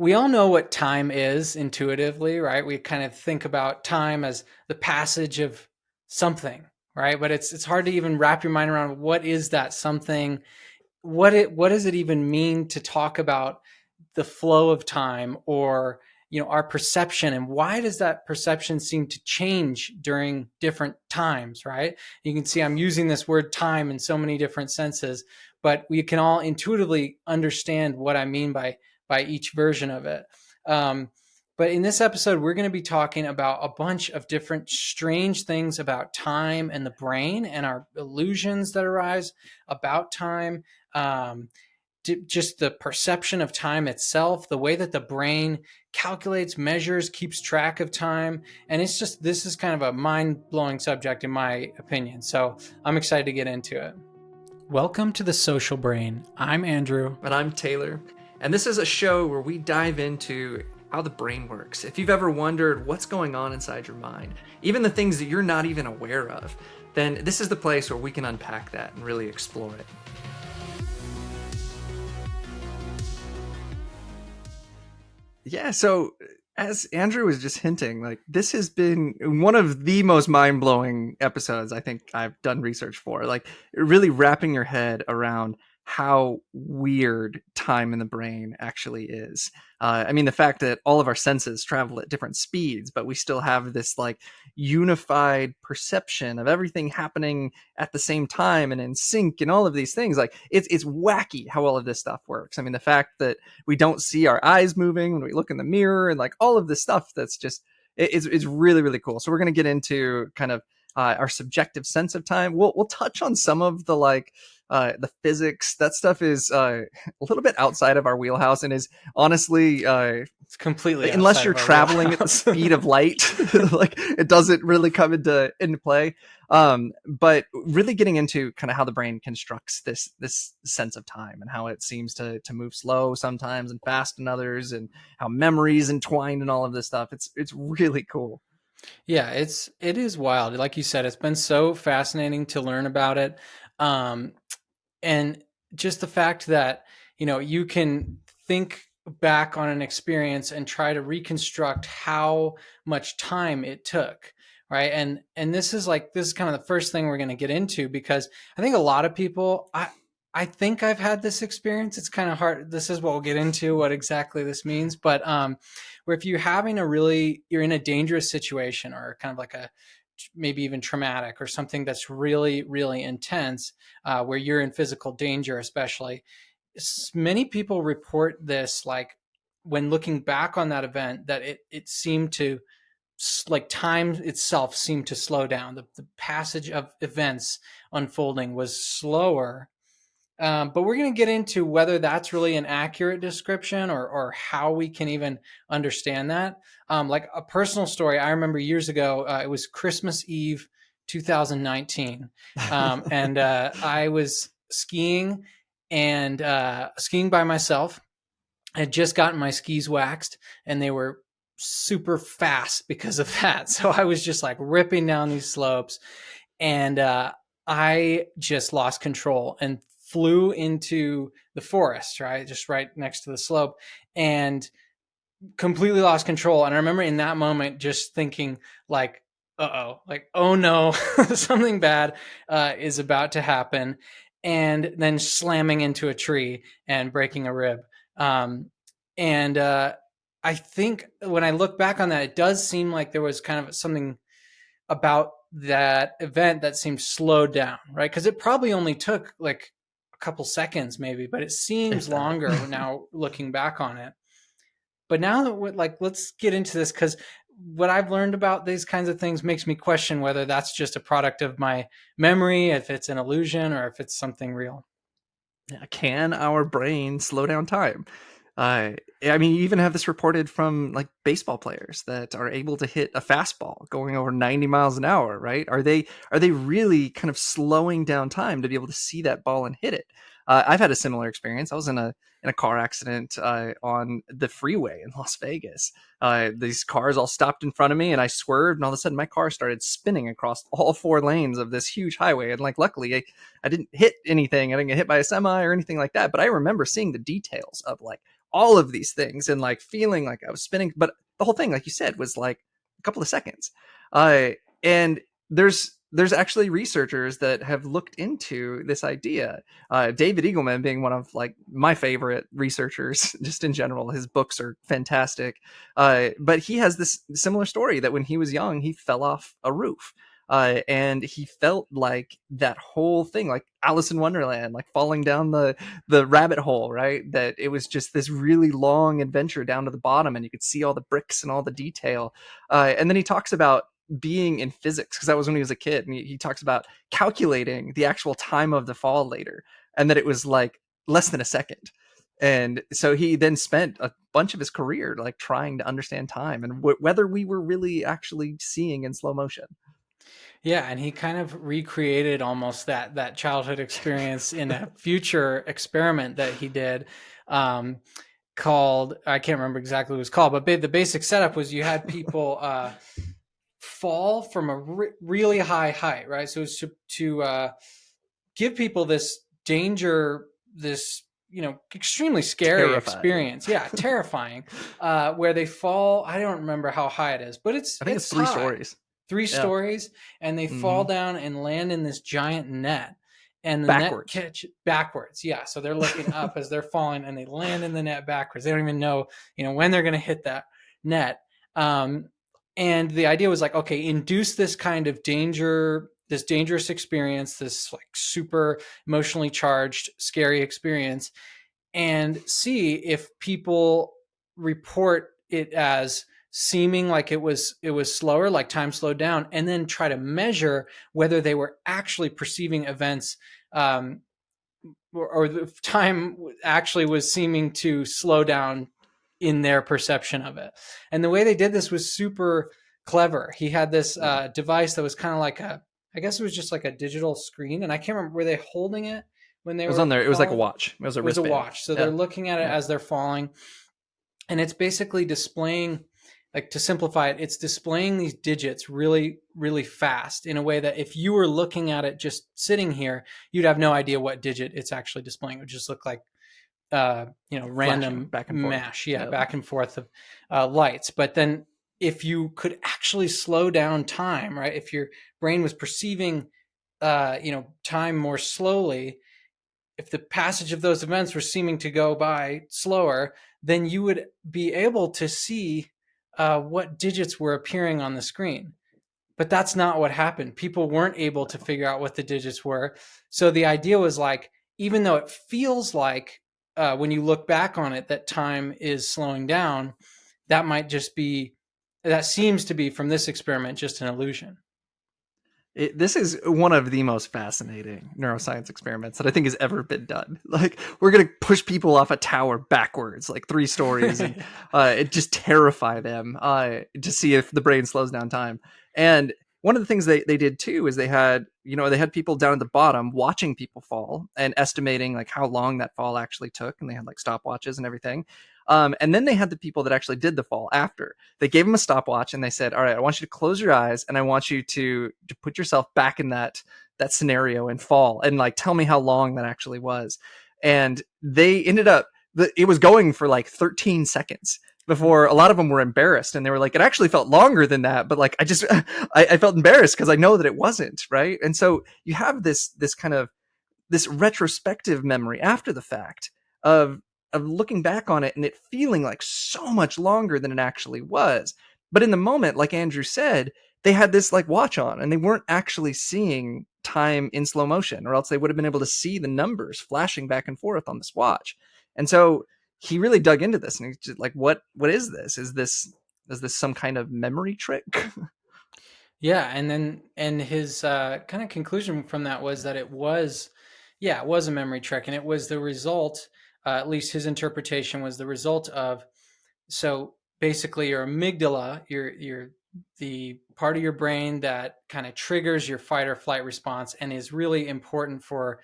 we all know what time is intuitively, right? We kind of think about time as the passage of something, right? But it's hard to even wrap your mind around what is that something? What does it even mean to talk about the flow of time, or our perception, and why does that perception seem to change during different times, right? You can see I'm using this word time in so many different senses, but we can all intuitively understand what I mean by each version of it. But in this episode, we're going to be talking about a bunch of different strange things about time and the brain and our illusions that arise about time. Just the perception of time itself, the way that the brain calculates, measures, keeps track of time. And this is kind of a mind blowing subject, in my opinion. So I'm excited to get into it. Welcome to The Social Brain. I'm Andrew. And I'm Taylor. And this is a show where we dive into how the brain works. If you've ever wondered what's going on inside your mind, even the things that you're not even aware of, then this is the place where we can unpack that and really explore it. Yeah, so as Andrew was just hinting, this has been one of the most mind-blowing episodes I think I've done research for. Really wrapping your head around how weird time in the brain actually is. The fact that all of our senses travel at different speeds, but we still have this unified perception of everything happening at the same time and in sync and all of these things. It's wacky how all of this stuff works. The fact that we don't see our eyes moving when we look in the mirror and all of this stuff, that's just, it's really, really cool. So we're going to get into kind of our subjective sense of time. We'll touch on some of the physics. That stuff is a little bit outside of our wheelhouse and is honestly it's completely unless you're traveling at the speed of light, it doesn't really come into play. But really getting into kind of how the brain constructs this sense of time and how it seems to move slow sometimes and fast in others, and how memory is entwined and all of this stuff. It's really cool. Yeah, it is wild. Like you said, it's been so fascinating to learn about it. And just the fact that, you can think back on an experience and try to reconstruct how much time it took. Right. And this is kind of the first thing we're going to get into, because I think a lot of people, I think I've had this experience. It's kind of hard. This is what we'll get into, what exactly this means. But where if you're in a dangerous situation, or kind of like maybe even traumatic, or something that's really, really intense, where you're in physical danger, especially, many people report this, when looking back on that event, that it seemed to, time itself seemed to slow down. The passage of events unfolding was slower. But we're going to get into whether that's really an accurate description, or how we can even understand that. Like a personal story, I remember years ago, it was Christmas Eve 2019. And I was skiing skiing by myself. I had just gotten my skis waxed, and they were super fast because of that. So I was just ripping down these slopes, and I just lost control and flew into the forest, right? Just right next to the slope, and completely lost control. And I remember in that moment just thinking oh no, something bad is about to happen. And then slamming into a tree and breaking a rib. And I think when I look back on that, it does seem like there was kind of something about that event that seemed slowed down, right? Because it probably only took a couple seconds maybe, but it seems longer now looking back on it. But now that we're let's get into this, because what I've learned about these kinds of things makes me question whether that's just a product of my memory, if it's an illusion, or if it's something real. Can our brain slow down time? You even have this reported from baseball players that are able to hit a fastball going over 90 miles an hour, right? Are they really kind of slowing down time to be able to see that ball and hit it? I've had a similar experience. I was in a car accident on the freeway in Las Vegas. These cars all stopped in front of me, and I swerved, and all of a sudden my car started spinning across all four lanes of this huge highway. And luckily I didn't hit anything. I didn't get hit by a semi or anything like that. But I remember seeing the details of all of these things and like feeling like I was spinning. But the whole thing, like you said, was like a couple of seconds. And there's actually researchers that have looked into this idea. David Eagleman being one of like my favorite researchers, just in general. His books are fantastic. But he has this similar story that when he was young, he fell off a roof. And he felt like that whole thing, like Alice in Wonderland, like falling down the rabbit hole, right? That it was just this really long adventure down to the bottom, and you could see all the bricks and all the detail. And then he talks about being in physics, because that was when he was a kid, and he talks about calculating the actual time of the fall later, and that it was like less than a second. And so he then spent a bunch of his career like trying to understand time and whether we were really actually seeing in slow motion. Yeah, and he kind of recreated almost that childhood experience in a future experiment that he did, called, I can't remember exactly what it was called, but the basic setup was you had people fall from a really high height, right? So it's to give people this danger, this extremely scary Terrifying. experience. Yeah, terrifying. Where they fall, I don't remember how high it is, but I think it's high. 3 stories. Three Yeah. stories, and they fall down and land in this giant net, and the Backwards. net catch backwards. Yeah, so they're looking up as they're falling, and they land in the net backwards. They don't even know, when they're going to hit that net. And the idea was like, okay, induce this kind of danger, this dangerous experience, this like super emotionally charged, scary experience, and see if people report it as seeming like it was slower, like time slowed down, and then try to measure whether they were actually perceiving events, or the time actually was seeming to slow down in their perception of it. And the way they did this was super clever. He had this device that was kind of like I guess it was just like a digital screen, and I can't remember, were they holding it when they It was were on there. It was like a falling? watch. It was a It was a wristband. watch. So they're looking at it as they're falling, and it's basically displaying, like, to simplify it, it's displaying these digits really, really fast in a way that if you were looking at it just sitting here, you'd have no idea what digit it's actually displaying. It would just look like, random back and forth. mash. Yeah, back and forth of lights. But then if you could actually slow down time, right? If your brain was perceiving, time more slowly, if the passage of those events were seeming to go by slower, then you would be able to see what digits were appearing on the screen. But that's not what happened. People weren't able to figure out what the digits were. So the idea was like, even though it feels like, when you look back on it, that time is slowing down, that seems to be, from this experiment, just an illusion. This is one of the most fascinating neuroscience experiments that I think has ever been done. Like, we're going to push people off a tower backwards, like 3 stories, and it just terrify them to see if the brain slows down time. And one of the things they did too is they had people down at the bottom watching people fall and estimating like how long that fall actually took. And they had like stopwatches and everything. And then they had the people that actually did the fall after. They gave them a stopwatch and they said, all right, I want you to close your eyes and I want you to put yourself back in that scenario and fall and like tell me how long that actually was. And they ended up, it was going for like 13 seconds before a lot of them were embarrassed, and they were like, it actually felt longer than that, but like I felt embarrassed because I know that it wasn't, right? And so you have this kind of this retrospective memory after the fact of looking back on it and it feeling like so much longer than it actually was. But in the moment, like Andrew said, they had this like watch on and they weren't actually seeing time in slow motion, or else they would have been able to see the numbers flashing back and forth on this watch. And so he really dug into this and he's just like, what is this? Is this some kind of memory trick? Yeah, and his kind of conclusion from that was that it was a memory trick, and it was the result. At least his interpretation was the result of, so basically your amygdala, your the part of your brain that kind of triggers your fight or flight response and is really important for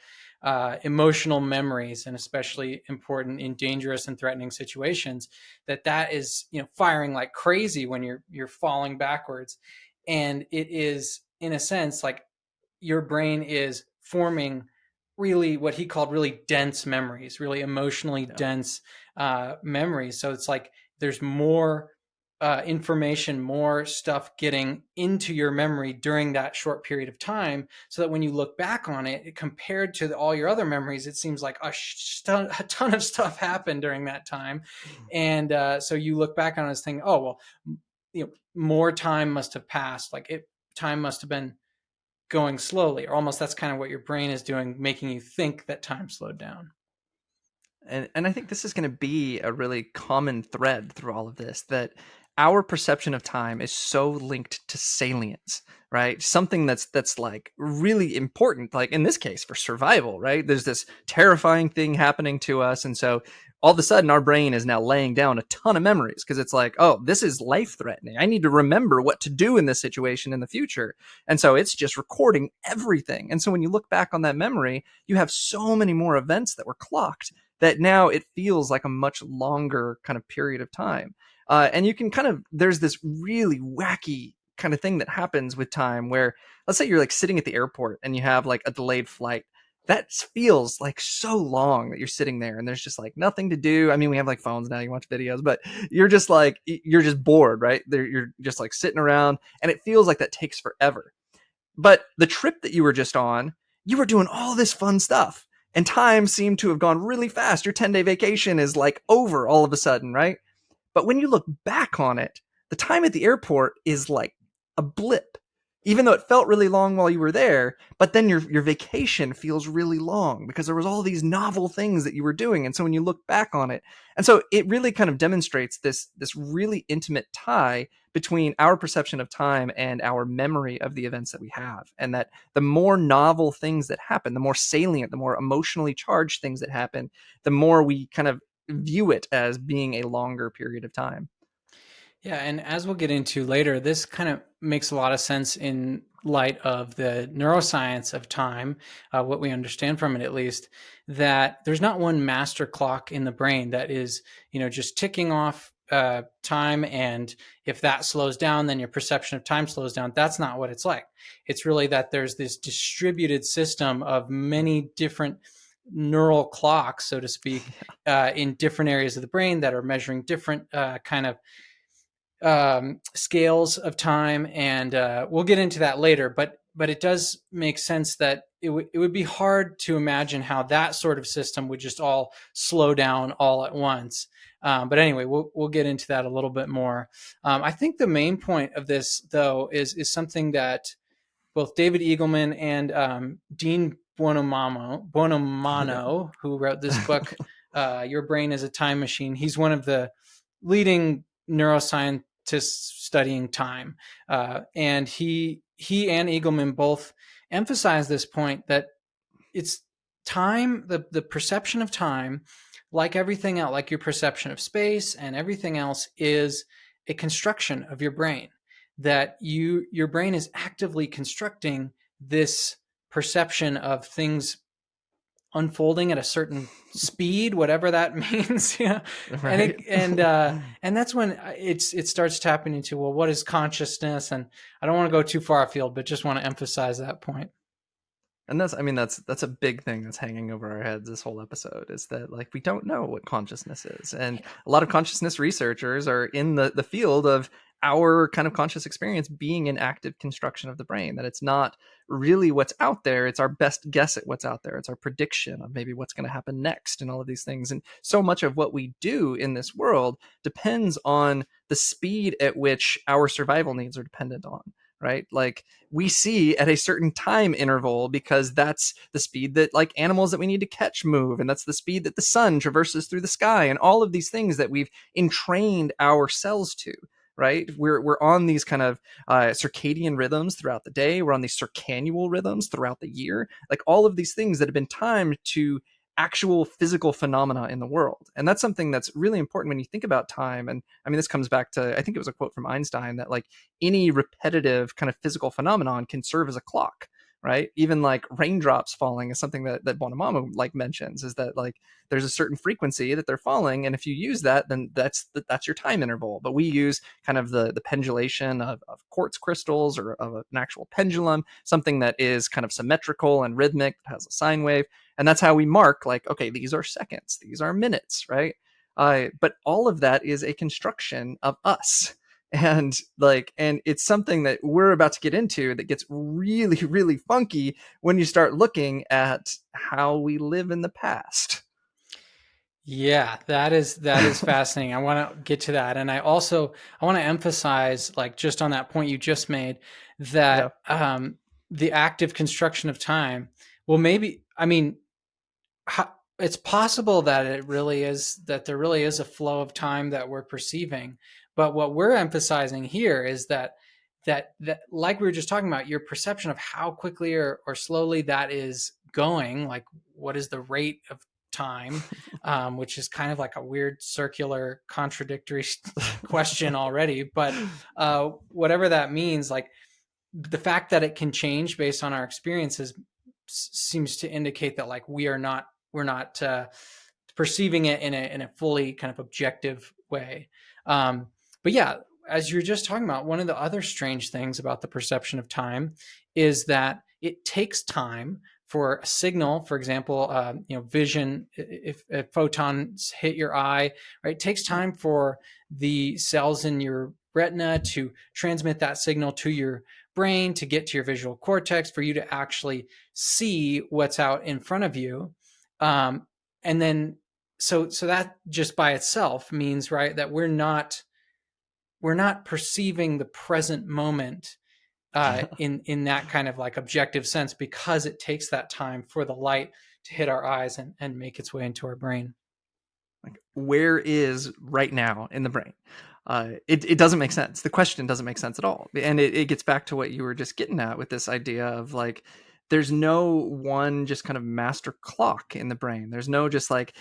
emotional memories, and especially important in dangerous and threatening situations, that is firing like crazy when you're falling backwards. And it is, in a sense, like your brain is forming really what he called really dense memories, really emotionally Yeah. dense memories. So it's like there's more information, more stuff getting into your memory during that short period of time, so that when you look back on it, compared to all your other memories, it seems like a ton of stuff happened during that time. And so you look back on it as thinking, oh, well, more time must have passed. Time must have been going slowly, or almost that's kind of what your brain is doing, making you think that time slowed down. And I think this is going to be a really common thread through all of this, that our perception of time is so linked to salience, right? Something that's like really important, like in this case for survival, right? There's this terrifying thing happening to us, and so all of a sudden our brain is now laying down a ton of memories because it's like, oh, this is life threatening. I need to remember what to do in this situation in the future. And so it's just recording everything. And so when you look back on that memory, you have so many more events that were clocked that now it feels like a much longer kind of period of time. And you can kind of, there's this really wacky kind of thing that happens with time where, let's say you're like sitting at the airport and you have like a delayed flight. That feels like so long that you're sitting there and there's just like nothing to do. I mean, we have like phones now, you watch videos, but you're just like, you're just bored, right? You're just like sitting around and it feels like that takes forever. But the trip that you were just on, you were doing all this fun stuff and time seemed to have gone really fast. Your 10-day vacation is like over all of a sudden, right? But when you look back on it, the time at the airport is like a blip, even though it felt really long while you were there. But then your vacation feels really long because there was all these novel things that you were doing. And so when you look back on it, and so it really kind of demonstrates this really intimate tie between our perception of time and our memory of the events that we have. And that the more novel things that happen, the more salient, the more emotionally charged things that happen, the more we kind of view it as being a longer period of time. Yeah, and as we'll get into later, this kind of makes a lot of sense in light of the neuroscience of time, what we understand from it at least, that there's not one master clock in the brain that is, just ticking off time, and if that slows down, then your perception of time slows down. That's not what it's like. It's really that there's this distributed system of many different neural clocks, so to speak, in different areas of the brain that are measuring different kind of scales of time, and we'll get into that later. But it does make sense that it would be hard to imagine how that sort of system would just all slow down all at once. But anyway, we'll get into that a little bit more. I think the main point of this, though, is something that both David Eagleman and Dean Yeah. Buonomano, who wrote this book, Your Brain is a Time Machine. He's one of the leading neuroscientists studying time. And he and Eagleman both emphasize this point that it's time, the perception of time, like everything else, like your perception of space and everything else, is a construction of your brain. That your brain is actively constructing this perception of things unfolding at a certain speed, whatever that means. Yeah. and Right. it and that's when it starts tapping into, well, what is consciousness? And I don't want to go too far afield, but just want to emphasize that point. And that's, I mean, that's a big thing that's hanging over our heads this whole episode, is that like we don't know what consciousness is. And a lot of consciousness researchers are in the field of our kind of conscious experience being an active construction of the brain, that it's not really what's out there, it's our best guess at what's out there, it's our prediction of maybe what's going to happen next and all of these things. And so much of what we do in this world depends on the speed at which our survival needs are dependent on, right? Like we see at a certain time interval because that's the speed that like animals that we need to catch move, and that's the speed that the sun traverses through the sky, and all of these things that we've entrained our cells to, right? We're on these kind of circadian rhythms throughout the day, we're on these circannual rhythms throughout the year, like all of these things that have been timed to actual physical phenomena in the world. And that's something that's really important when you think about time. And I mean, this comes back to, I think it was a quote from Einstein, that like any repetitive kind of physical phenomenon can serve as a clock, right? Even like raindrops falling is something that Bonamama like mentions, is that like there's a certain frequency that they're falling, and if you use that, then that's your time interval. But we use kind of the pendulation of quartz crystals, or of an actual pendulum, something that is kind of symmetrical and rhythmic, has a sine wave, and that's how we mark, like, okay, these are seconds, these are minutes, right? But all of that is a construction of us. And it's something that we're about to get into that gets really, really funky when you start looking at how we live in the past. Yeah, that is fascinating. I want to get to that, and I want to emphasize, like, just on that point you just made, Yeah. that the active construction of time. Well, maybe, I mean, it's possible that there really is a flow of time that we're perceiving, but what we're emphasizing here is that like we were just talking about, your perception of how quickly or slowly that is going, like what is the rate of time, which is kind of like a weird circular contradictory question already, but whatever that means, like the fact that it can change based on our experiences seems to indicate that, like, we're not perceiving it in a fully kind of objective way. But yeah, as you're just talking about, one of the other strange things about the perception of time is that it takes time for a signal, for example, vision. If photons hit your eye, right, it takes time for the cells in your retina to transmit that signal to your brain, to get to your visual cortex, for you to actually see what's out in front of you. And then, so that just by itself means, right, that we're not perceiving the present moment in that kind of like objective sense, because it takes that time for the light to hit our eyes and make its way into our brain. Like, where is right now in the brain? It doesn't make sense. The question doesn't make sense at all. And it gets back to what you were just getting at with this idea of like, there's no one just kind of master clock in the brain. There's no just like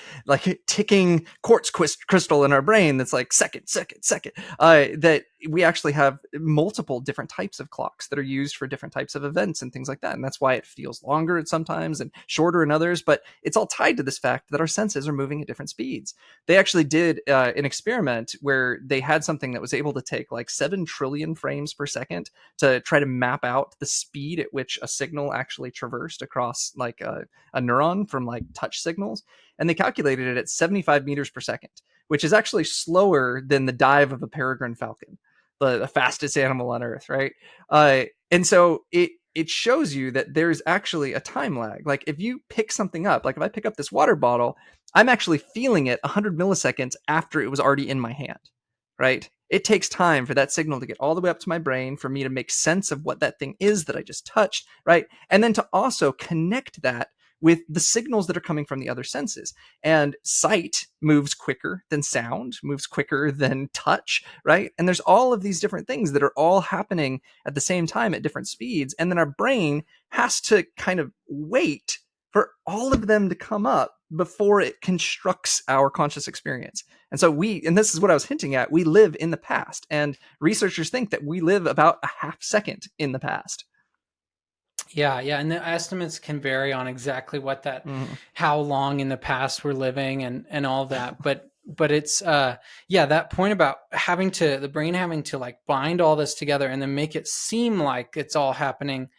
ticking quartz crystal in our brain that's like second, second, second. That we actually have multiple different types of clocks that are used for different types of events and things like that. And that's why it feels longer at sometimes and shorter in others. But it's all tied to this fact that our senses are moving at different speeds. They actually did an experiment where they had something that was able to take like 7 trillion frames per second to try to map out the speed at which a signal actually traversed across like a neuron from like touch signals. And they calculated it at 75 meters per second, which is actually slower than the dive of a peregrine falcon, the fastest animal on earth, right? And so it shows you that there's actually a time lag. Like if you pick something up, like if I pick up this water bottle, I'm actually feeling it 100 milliseconds after it was already in my hand, right? It takes time for that signal to get all the way up to my brain, for me to make sense of what that thing is that I just touched, right? And then to also connect that with the signals that are coming from the other senses. And sight moves quicker than sound, moves quicker than touch, right? And there's all of these different things that are all happening at the same time at different speeds. And then our brain has to kind of wait for all of them to come up before it constructs our conscious experience. And so and this is what I was hinting at, we live in the past. And researchers think that we live about a half second in the past. Yeah, and the estimates can vary on exactly how long in the past we're living and all that. But it's that point about the brain having to like bind all this together and then make it seem like it's all happening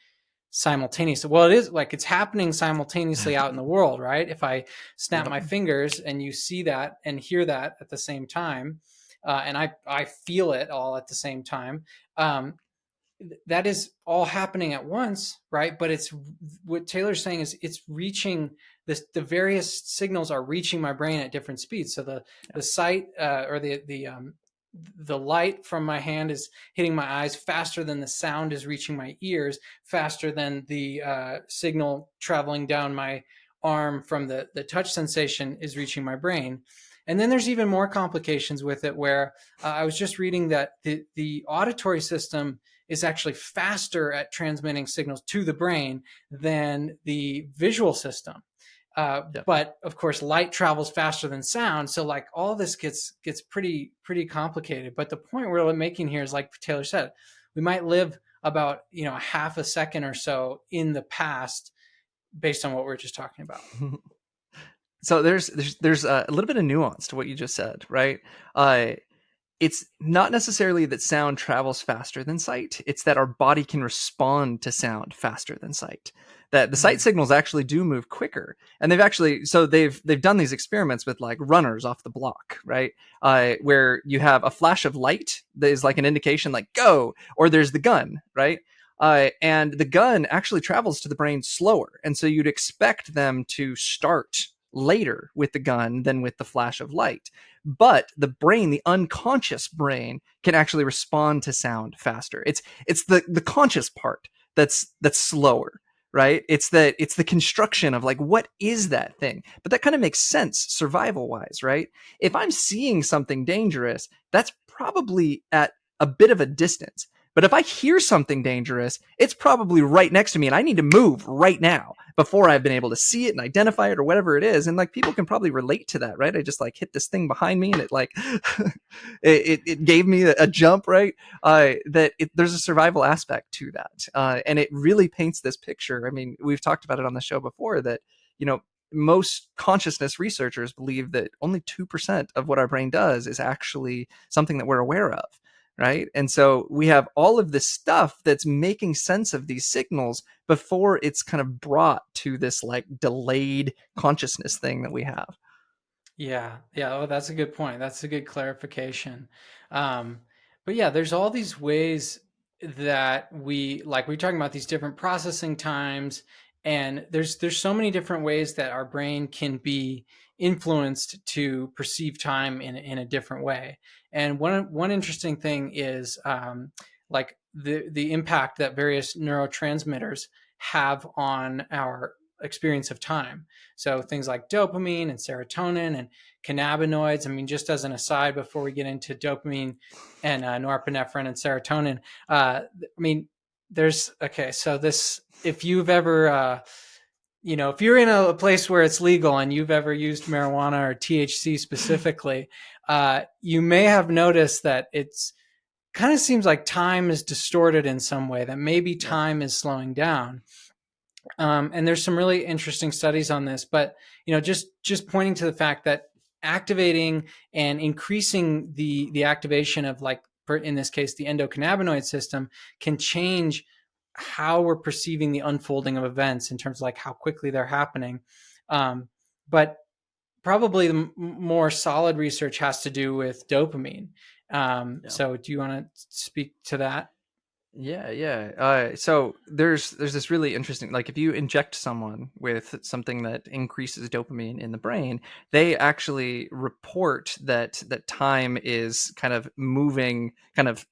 simultaneously. Well, it is, like, it's happening simultaneously out in the world, right? If I snap my fingers and you see that and hear that at the same time, and I feel it all at the same time, that is all happening at once, right? But it's what Taylor's saying is it's reaching this. The various signals are reaching my brain at different speeds. So the sight or the light from my hand is hitting my eyes faster than the sound is reaching my ears, faster than the signal traveling down my arm from the touch sensation is reaching my brain. And then there's even more complications with it, where I was just reading that the auditory system is actually faster at transmitting signals to the brain than the visual system. But of course, light travels faster than sound. So like all this gets pretty complicated. But the point we're making here is, like Taylor said, we might live about, a half a second or so in the past based on what we are just talking about. So there's a little bit of nuance to what you just said, right? It's not necessarily that sound travels faster than sight. It's that our body can respond to sound faster than sight. That the sight signals actually do move quicker. And they've done these experiments with like runners off the block, right? Where you have a flash of light that is like an indication like go, or there's the gun, right? And the gun actually travels to the brain slower. And so you'd expect them to start later with the gun than with the flash of light. But the brain, the unconscious brain, can actually respond to sound faster. It's the conscious part that's slower, right? It's the construction of like, what is that thing? But that kind of makes sense survival wise, right? If I'm seeing something dangerous, that's probably at a bit of a distance. But if I hear something dangerous, it's probably right next to me and I need to move right now before I've been able to see it and identify it or whatever it is. And like people can probably relate to that, right? I just like hit this thing behind me and it like it gave me a jump, right? There's a survival aspect to that. And it really paints this picture. I mean, we've talked about it on the show before that, most consciousness researchers believe that only 2% of what our brain does is actually something that we're aware of. Right. And so we have all of this stuff that's making sense of these signals before it's kind of brought to this like delayed consciousness thing that we have. Yeah. Yeah. Oh, that's a good point. That's a good clarification. But yeah, there's all these ways that we're talking about these different processing times, and there's so many different ways that our brain can be influenced to perceive time in a different way. And one interesting thing is like the impact that various neurotransmitters have on our experience of time. So things like dopamine and serotonin and cannabinoids. I mean, just as an aside, before we get into dopamine and norepinephrine and serotonin, I mean, so this, if you've ever, if you're in a place where it's legal and you've ever used marijuana or THC specifically, you may have noticed that it's kind of seems like time is distorted in some way, that maybe time is slowing down. And there's some really interesting studies on this, but just pointing to the fact that activating and increasing the activation of, like, in this case, the endocannabinoid system can change how we're perceiving the unfolding of events in terms of like how quickly they're happening. But probably the more solid research has to do with dopamine. So do you want to speak to that? Yeah. So there's this really interesting, like if you inject someone with something that increases dopamine in the brain, they actually report that time is kind of moving, kind of,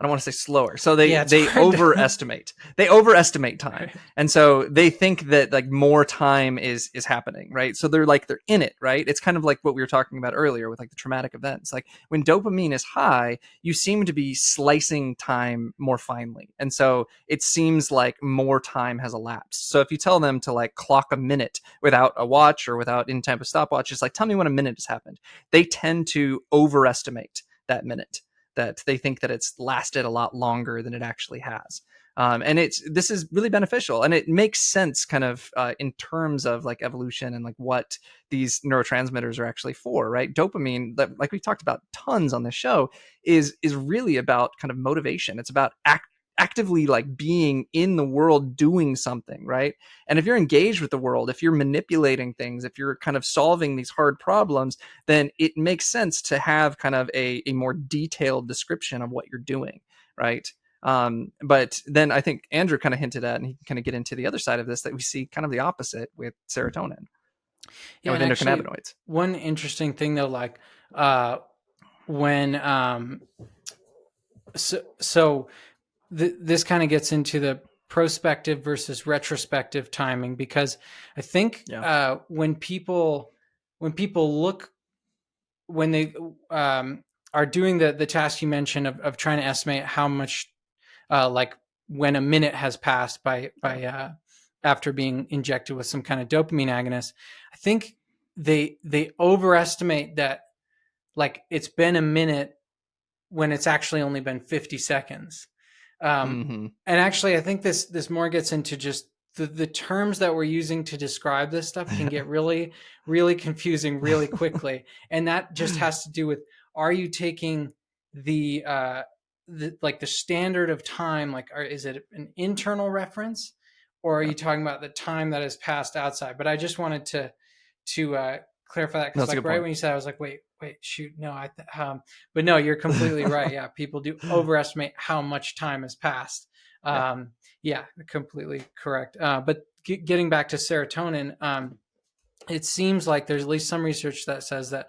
I don't want to say slower. So they overestimate. They overestimate time. Right. And so they think that like more time is happening, right? So they're in it, right? It's kind of like what we were talking about earlier with like the traumatic events. Like when dopamine is high, you seem to be slicing time more finely. And so it seems like more time has elapsed. So if you tell them to like clock a minute without a watch or without in type of stopwatch, just like tell me when a minute has happened. They tend to overestimate that minute, that they think that it's lasted a lot longer than it actually has. And this is really beneficial, and it makes sense kind of in terms of like evolution and like what these neurotransmitters are actually for, right? Dopamine, that, like we've talked about tons on this show, is really about kind of motivation. It's about actively like being in the world doing something, right? And if you're engaged with the world, if you're manipulating things, if you're kind of solving these hard problems, then it makes sense to have kind of a more detailed description of what you're doing, right? But then I think Andrew kind of hinted at, and he can kind of get into the other side of this, that we see kind of the opposite with serotonin. Yeah, and with endocannabinoids. One interesting thing though, like when this kind of gets into the prospective versus retrospective timing, because I think when people look, when they are doing the task you mentioned of trying to estimate how much like when a minute has passed by after being injected with some kind of dopamine agonist, I think they overestimate that, like, it's been a minute when it's actually only been 50 seconds. Mm-hmm. And actually, I think this more gets into just the terms that we're using to describe this stuff can get really, really confusing really quickly. And that just has to do with, are you taking the like the standard of time, like, is it an internal reference, or are Yeah. you talking about the time that has passed outside? But I just wanted to clarify that, No, because that's a like good right point. when you said, I was like, wait, shoot, no, but no, you're completely right. Yeah, people do overestimate how much time has passed. Yeah. Yeah, completely correct. But getting back to serotonin, it seems like there's at least some research that says that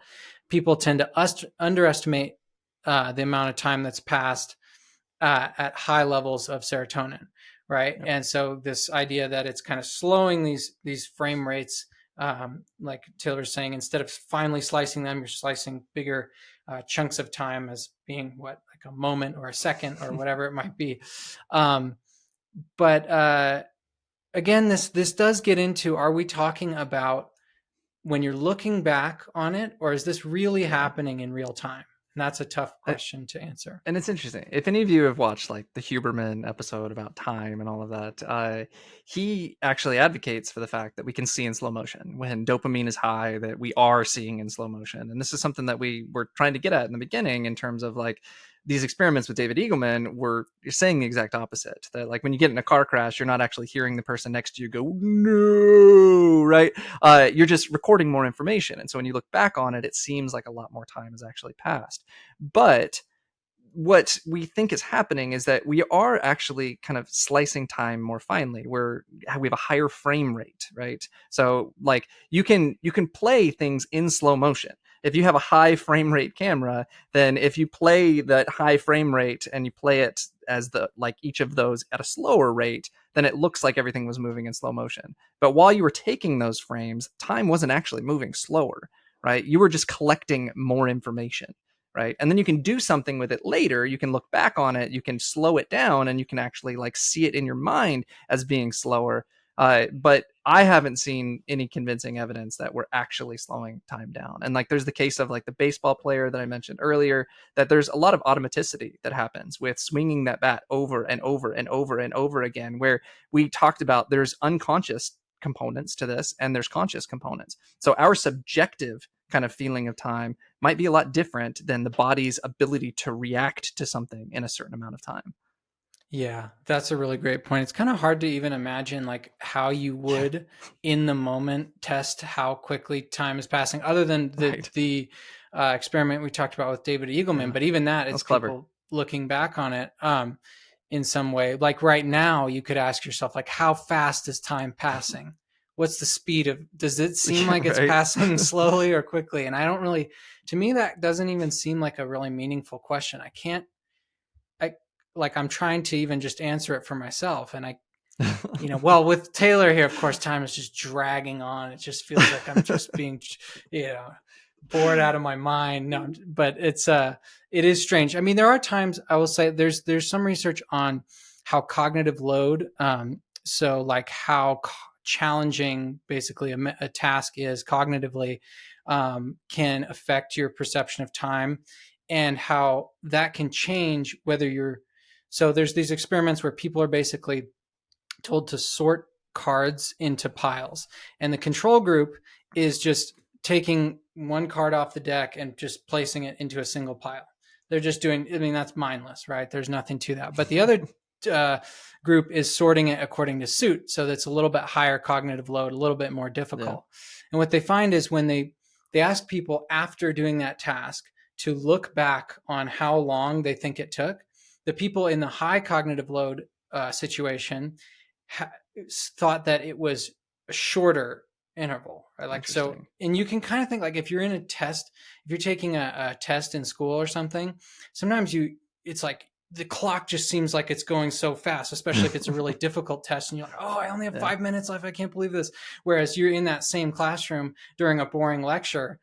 people tend to underestimate the amount of time that's passed at high levels of serotonin, right? Yeah. And so this idea that it's kind of slowing these frame rates, like Taylor's saying, instead of finely slicing them, you're slicing bigger chunks of time as being what, like a moment or a second or whatever it might be. But again, this does get into, are we talking about when you're looking back on it, or is this really Yeah. happening in real time? And that's a tough question to answer. And it's interesting. If any of you have watched like the Huberman episode about time and all of that, he actually advocates for the fact that we can see in slow motion when dopamine is high, that we are seeing in slow motion. And this is something that we were trying to get at in the beginning in terms of like these experiments with David Eagleman were saying the exact opposite. That like when you get in a car crash, you're not actually hearing the person next to you go, no, right? You're just recording more information. And so when you look back on it, it seems like a lot more time has actually passed. But what we think is happening is that we are actually kind of slicing time more finely, where we have a higher frame rate, right? So like you can play things in slow motion. If you have a high frame rate camera, then if you play that high frame rate and you play it as the like each of those at a slower rate, then it looks like everything was moving in slow motion. But while you were taking those frames, time wasn't actually moving slower, right? You were just collecting more information, right? And then you can do something with it later. You can look back on it, you can slow it down, and you can actually like see it in your mind as being slower. But I haven't seen any convincing evidence that we're actually slowing time down. And like there's the case of like the baseball player that I mentioned earlier, that there's a lot of automaticity that happens with swinging that bat over and over and over and over again, where we talked about there's unconscious components to this and there's conscious components. So our subjective kind of feeling of time might be a lot different than the body's ability to react to something in a certain amount of time. Yeah, that's a really great point. It's kind of hard to even imagine like how you Yeah. would in the moment test how quickly time is passing, other than the Right. the experiment we talked about with David Eagleman. Yeah. But even that, That it's was clever. people looking back on it in some way. Like right now, you could ask yourself, like, how fast is time passing? What's the speed of? Does it seem Yeah, like it's right. passing slowly or quickly? And I don't really. To me, that doesn't even seem like a really meaningful question. I can't. I like I'm trying to even just answer it for myself, and well, with Taylor here, of course, time is just dragging on. It just feels like I'm just being, you know, bored out of my mind. No, but it is strange. I mean, there are times, I will say there's some research on how cognitive load, so like how challenging basically a task is cognitively, can affect your perception of time, and how that can change whether you're. So there's these experiments where people are basically told to sort cards into piles. And the control group is just taking one card off the deck and just placing it into a single pile. They're just doing, I mean, that's mindless, right? There's nothing to that. But the other uh, group is sorting it according to suit. So that's a little bit higher cognitive load, a little bit more Yeah. difficult. And what they find is when they ask people after doing that task to look back on how long they think it took, the people in the high cognitive load situation thought that it was a shorter interval, right? Like, so, Interesting. and you can kind of think like if you're in a test, if you're taking a test in school or something, sometimes it's like the clock just seems like it's going so fast, especially if it's a really difficult test and you're like, oh, I only have Yeah. 5 minutes left. I can't believe this. Whereas you're in that same classroom during a boring lecture,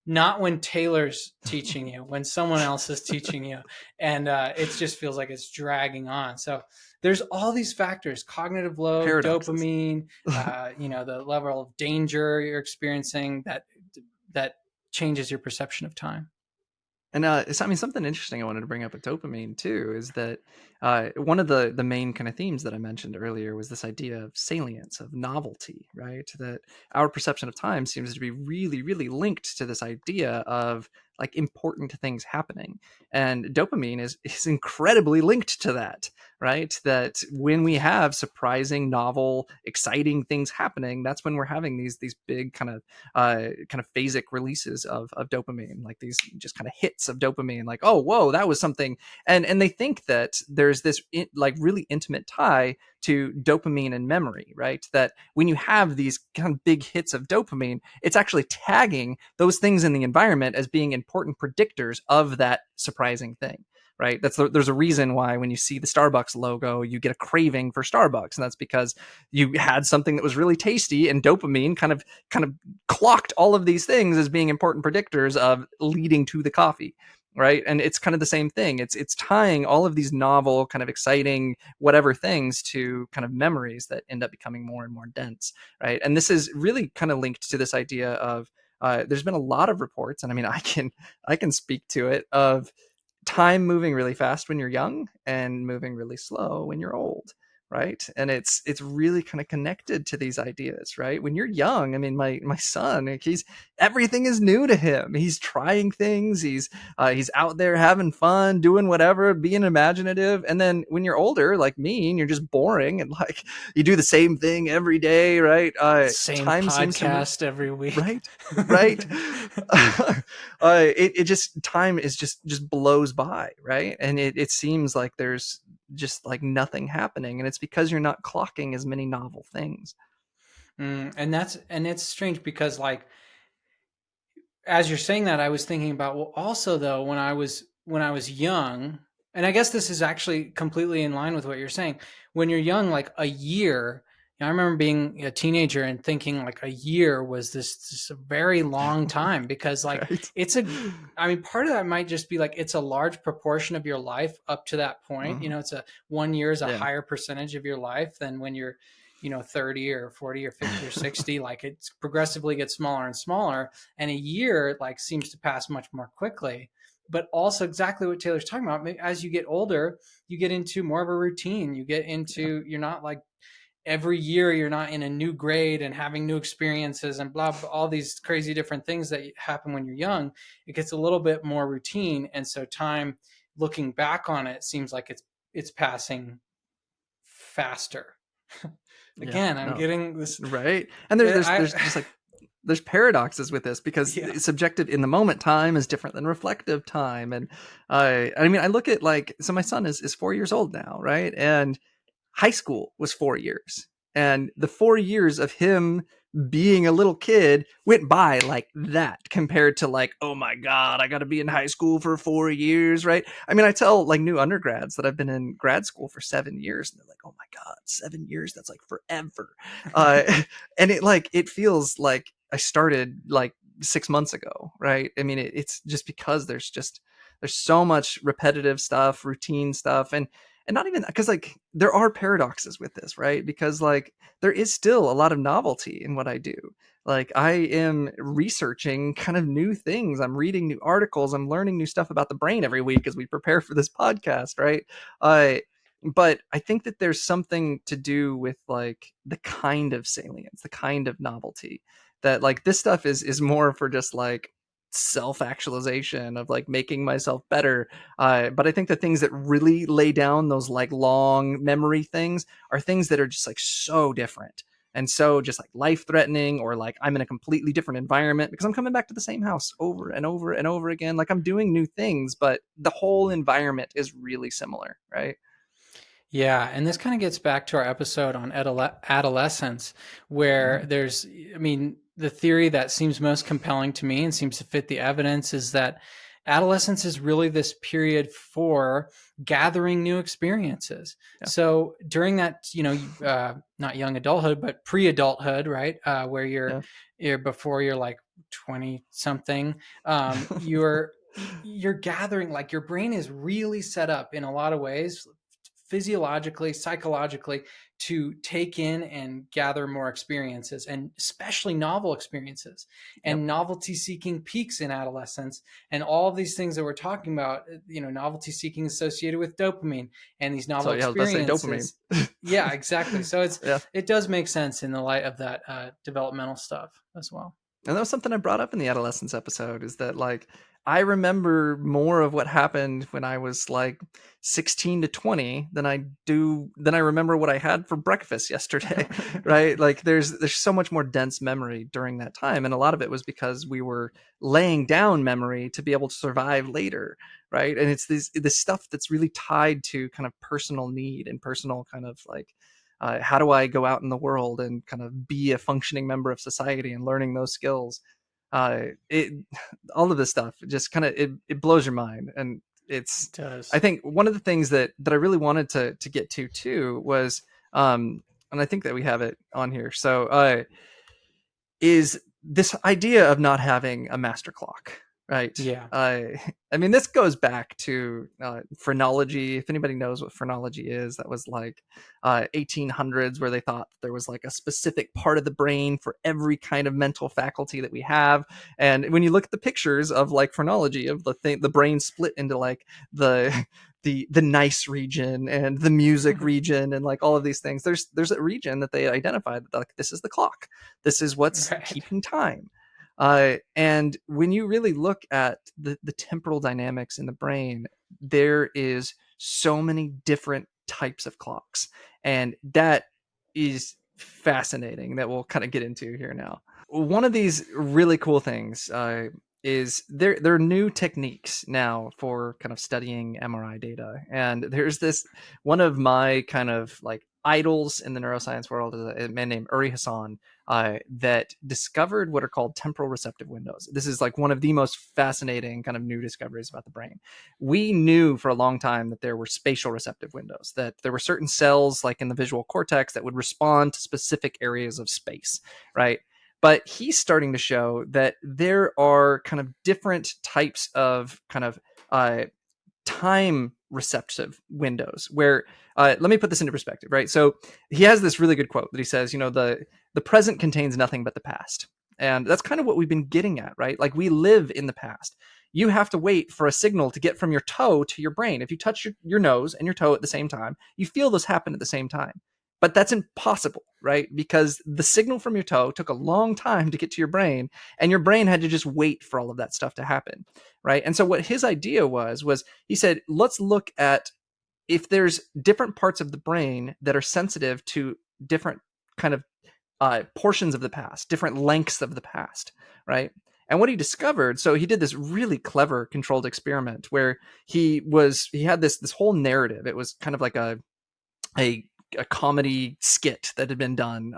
not when Taylor's teaching you, when someone else is teaching you. And it just feels like it's dragging on. So there's all these factors: cognitive load, Paradoxes. dopamine, the level of danger you're experiencing that changes your perception of time. And I mean, something interesting I wanted to bring up with dopamine too is that one of the main kind of themes that I mentioned earlier was this idea of salience, of novelty, right? That our perception of time seems to be really, really linked to this idea of like important things happening, and dopamine is incredibly linked to that, right? That when we have surprising, novel, exciting things happening, that's when we're having these big kind of phasic releases of dopamine, like these just kind of hits of dopamine, like, oh, whoa, that was something. And they think that there's this like really intimate tie to dopamine and memory, right? That when you have these kind of big hits of dopamine, it's actually tagging those things in the environment as being important predictors of that surprising thing, right? There's a reason why when you see the Starbucks logo, you get a craving for Starbucks, and that's because you had something that was really tasty, and dopamine kind of clocked all of these things as being important predictors of leading to the coffee, right? And it's kind of the same thing. It's tying all of these novel, kind of exciting, whatever things to kind of memories that end up becoming more and more dense, right? And this is really kind of linked to this idea of there's been a lot of reports, and I mean, I can speak to it, of time moving really fast when you're young and moving really slow when you're old, right? And it's really kind of connected to these ideas, right? When you're young, I mean, my son, like, he's everything is new to him. He's trying things. He's out there having fun, doing whatever, being imaginative. And then when you're older, like me, and you're just boring and like you do the same thing every day, right? Same Time seems to move. podcast every week. Right, right. It just, time is just blows by, right? And it seems like there's just like nothing happening, and it's because you're not clocking as many novel things. And it's strange because, like, as you're saying that, I was thinking about, well, also though, when I was young, and I guess this is actually completely in line with what you're saying. When you're young, like a year, I remember being a teenager and thinking like a year was this a very long time, because like Right. it's a, I mean, part of that might just be like it's a large proportion of your life up to that point. Mhm. It's a 1 year is a Yeah. higher percentage of your life than when you're 30 or 40 or 50 or 60. Like it progressively gets smaller and smaller, and a year like seems to pass much more quickly. But also exactly what Taylor's talking about, as you get older, you get into more of a routine. You get Yeah. into, you're not like every year, you're not in a new grade and having new experiences and blah, blah, all these crazy different things that happen when you're young. It gets a little bit more routine, and so time, looking back on it, seems like it's passing faster. Yeah. Again, I'm No. getting this. Right. And there's I just like there's paradoxes with this, because Yeah. subjective in the moment time is different than reflective time. And I mean, I look at, like, so my son is 4 years old now, right? And high school was 4 years, and the 4 years of him being a little kid went by like that, compared to like, oh my god, I got to be in high school for 4 years, right? I mean, I tell like new undergrads that I've been in grad school for 7 years, and they're like, oh my god, 7 years, that's like forever. uh and it feels like I started like 6 months ago, right? I mean, it's just because there's so much repetitive stuff, routine stuff, and not even because, like, there are paradoxes with this, right? Because like there is still a lot of novelty in what I do. Like, I am researching kind of new things, I'm reading new articles, I'm learning new stuff about the brain every week as we prepare for this podcast, right? uh but I think that there's something to do with like the kind of salience, the kind of novelty, that like this stuff is more for just like self-actualization, of like making myself better. But I think the things that really lay down those like long memory things are things that are just like so different, and so just like life threatening, or like I'm in a completely different environment because I'm coming back to the same house over and over and over again. Like, I'm doing new things, but the whole environment is really similar, right? Yeah, and this kind of gets back to our episode on adolescence, where Mhm. there's, I mean, the theory that seems most compelling to me and seems to fit the evidence is that adolescence is really this period for gathering new experiences. Yeah. So during that, not young adulthood, but pre-adulthood, right, where Yeah. you're before you're like 20 something, you're gathering, like your brain is really set up in a lot of ways physiologically, psychologically, to take in and gather more experiences, and especially novel experiences. Yep. And novelty seeking peaks in adolescence, and all of these things that we're talking about, novelty seeking associated with dopamine and these So novel yeah, I was about to say dopamine. experiences. Yeah, exactly. So Yeah. it does make sense in the light of that developmental stuff as well. And that was something I brought up in the adolescence episode, is that like I remember more of what happened when I was like 16 to 20 than I remember what I had for breakfast yesterday. Right? Like there's so much more dense memory during that time, and a lot of it was because we were laying down memory to be able to survive later, right? And it's this stuff that's really tied to kind of personal need and personal kind of like how do I go out in the world and kind of be a functioning member of society and learning those skills? It all of this stuff just kind of it blows your mind, and it's It does. I think one of the things that I really wanted to get to too was and I think that we have it on here. So is this idea of not having a master clock, right? Yeah. I mean, this goes back to phrenology. If anybody knows what phrenology is, that was like 1800s, where they thought there was like a specific part of the brain for every kind of mental faculty that we have. And when you look at the pictures of like phrenology of the brain split into like the the nice region and the music region and like all of these things, there's a region that they identified that like this is the clock, this is what's Right. keeping time. And when you really look at the temporal dynamics in the brain, there is so many different types of clocks, and that is fascinating, that we'll kind of get into here now. One of these really cool things is there are new techniques now for kind of studying MRI data. And there's this one of my kind of like idols in the neuroscience world is a man named Uri Hassan, that discovered what are called temporal receptive windows. This is like one of the most fascinating kind of new discoveries about the brain. We knew for a long time that there were spatial receptive windows, that there were certain cells like in the visual cortex that would respond to specific areas of space, right? But he's starting to show that there are kind of different types of kind of time receptive windows where let me put this into perspective, right? So he has this really good quote that he says, the present contains nothing but the past. And that's kind of what we've been getting at, right? Like we live in the past. You have to wait for a signal to get from your toe to your brain. If you touch your nose and your toe at the same time, you feel those happen at the same time. But that's impossible, right? Because the signal from your toe took a long time to get to your brain, and your brain had to just wait for all of that stuff to happen, right? And so what his idea was he said, let's look at if there's different parts of the brain that are sensitive to different kind of portions of the past, different lengths of the past, right? And what he discovered, so he did this really clever controlled experiment where he had this whole narrative. It was kind of like a a comedy skit that had been done,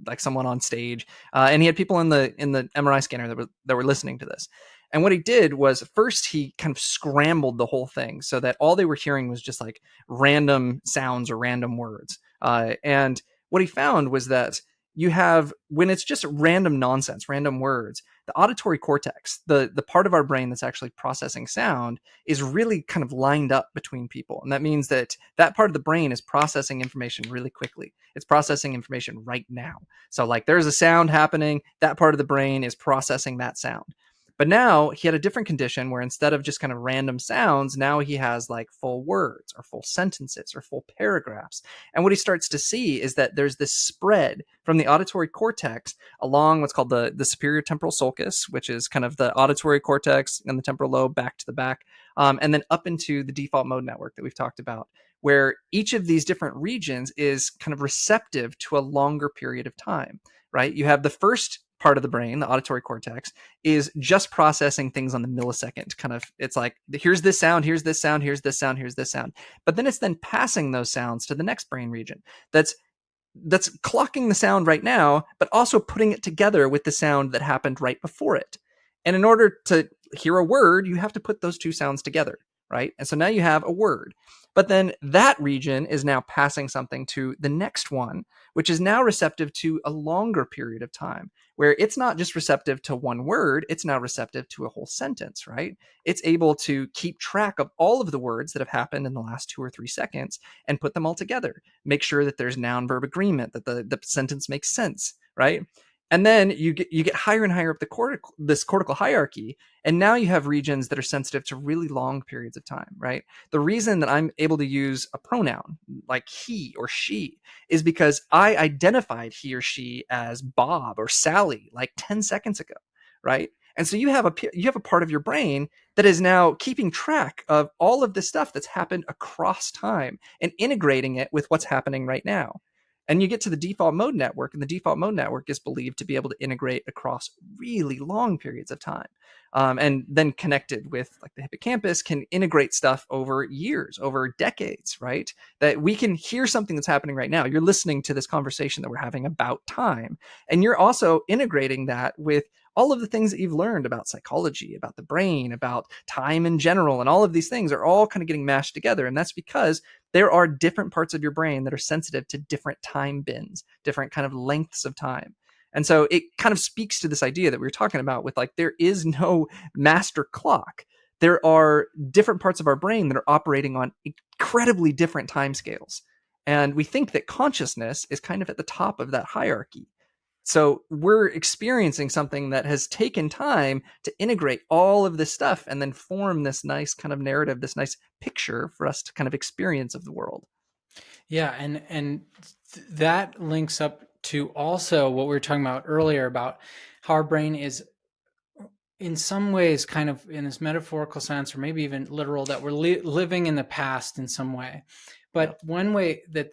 like someone on stage, and he had people in the MRI scanner that were listening to this. And what he did was first he kind of scrambled the whole thing so that all they were hearing was just like random sounds or random words. And what he found was that you have, when it's just random nonsense, random words, the auditory cortex, the part of our brain that's actually processing sound, is really kind of lined up between people. And that means that part of the brain is processing information really quickly. It's processing information right now. So like there's a sound happening, that part of the brain is processing that sound. But now he had a different condition where instead of just kind of random sounds, now he has like full words or full sentences or full paragraphs. And what he starts to see is that there's this spread from the auditory cortex along what's called the superior temporal sulcus, which is kind of the auditory cortex and the temporal lobe back to the back, and then up into the default mode network that we've talked about, where each of these different regions is kind of receptive to a longer period of time, right? You have the first part of the brain, the auditory cortex, is just processing things on the millisecond. Kind of, it's like, here's this sound, here's this sound, here's this sound, here's this sound. But then it's then passing those sounds to the next brain region that's clocking the sound right now, but also putting it together with the sound that happened right before it. And in order to hear a word, you have to put those two sounds together, right? And so now you have a word. But then that region is now passing something to the next one, which is now receptive to a longer period of time, where it's not just receptive to one word, it's now receptive to a whole sentence, right? It's able to keep track of all of the words that have happened in the last 2 or 3 seconds and put them all together, make sure that there's noun verb agreement, that the sentence makes sense, right? And then you get higher and higher up this cortical hierarchy, and now you have regions that are sensitive to really long periods of time, right? The reason that I'm able to use a pronoun like he or she is because I identified he or she as Bob or Sally like 10 seconds ago, right? And so you have a part of your brain that is now keeping track of all of this stuff that's happened across time and integrating it with what's happening right now. And you get to the default mode network, and the default mode network is believed to be able to integrate across really long periods of time. And then connected with like the hippocampus can integrate stuff over years, over decades, right? That we can hear something that's happening right now. You're listening to this conversation that we're having about time, and you're also integrating that with all of the things that you've learned about psychology, about the brain, about time in general, and all of these things are all kind of getting mashed together. And that's because there are different parts of your brain that are sensitive to different time bins, different kind of lengths of time. And so it kind of speaks to this idea that we were talking about with like, there is no master clock. There are different parts of our brain that are operating on incredibly different time scales. And we think that consciousness is kind of at the top of that hierarchy. So we're experiencing something that has taken time to integrate all of this stuff and then form this nice kind of narrative, this nice picture for us to kind of experience of the world. Yeah, and that links up to also what we were talking about earlier about how our brain is in some ways kind of in this metaphorical sense, or maybe even literal, that we're living in the past in some way. But one way that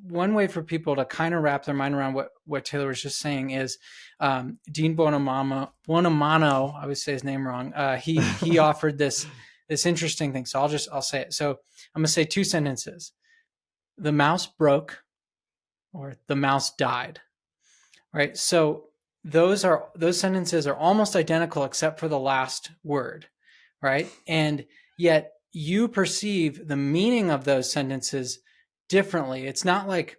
one way for people to kind of wrap their mind around what Taylor was just saying is Dean Bonamano, I would say his name wrong. He offered this interesting thing. So I'll say it. So I'm going to say two sentences. The mouse broke, or the mouse died. Right? So those sentences are almost identical except for the last word, right? And yet you perceive the meaning of those sentences differently. It's not like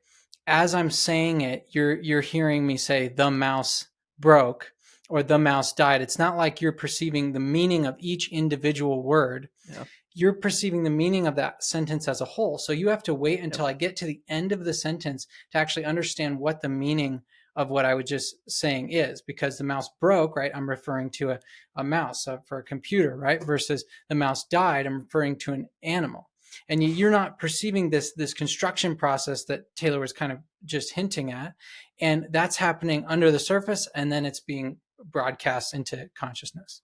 as I'm saying it, you're hearing me say the mouse broke or the mouse died. It's not like you're perceiving the meaning of each individual word. Yeah. You're perceiving the meaning of that sentence as a whole. So you have to wait until I get to the end of the sentence to actually understand what the meaning of what I was just saying is, because the mouse broke, right? I'm referring to a mouse for a computer, right? Versus the mouse died, I'm referring to an animal. And you're not perceiving this construction process that Taylor was kind of just hinting at. And that's happening under the surface, and then it's being broadcast into consciousness.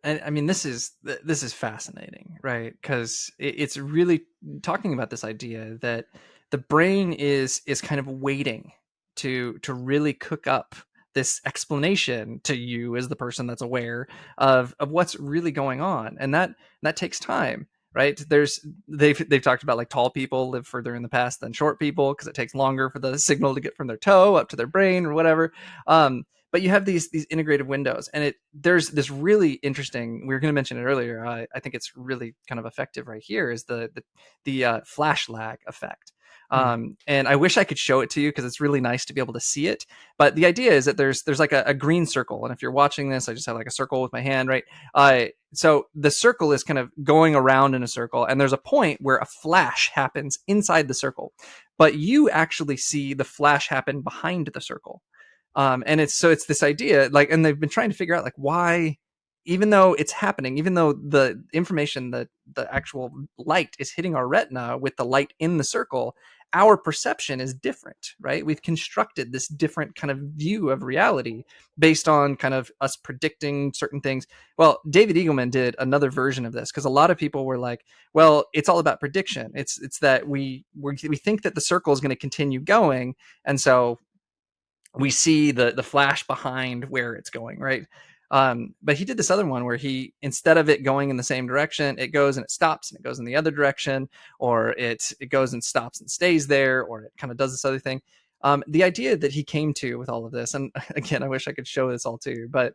And I mean, this is fascinating, right? Because it's really talking about this idea that the brain is kind of waiting to really cook up this explanation to you as the person that's aware of what's really going on, and that takes time, right? They've talked about like tall people live further in the past than short people because it takes longer for the signal to get from their toe up to their brain or whatever. But you have these integrated windows, and there's this really interesting. We were going to mention it earlier. I think it's really kind of effective right here. Is the flash lag effect. And I wish I could show it to you because it's really nice to be able to see it. But the idea is that there's like a green circle, and if you're watching this, I just have like a circle with my hand, right? So the circle is kind of going around in a circle, and there's a point where a flash happens inside the circle, but you actually see the flash happen behind the circle. And it's this idea, like, and they've been trying to figure out like why, even though it's happening, even though the information, the actual light is hitting our retina with the light in the circle, our perception is different, right? We've constructed this different kind of view of reality based on kind of us predicting certain things. Well, David Eagleman did another version of this because a lot of people were like, well, it's all about prediction. It's that we think that the circle is going to continue going. And so we see the flash behind where it's going, right? But he did this other one where he, instead of it going in the same direction, it goes and it stops and it goes in the other direction, or it goes and stops and stays there, or it kind of does this other thing. The idea that he came to with all of this, and again, I wish I could show this all to you, but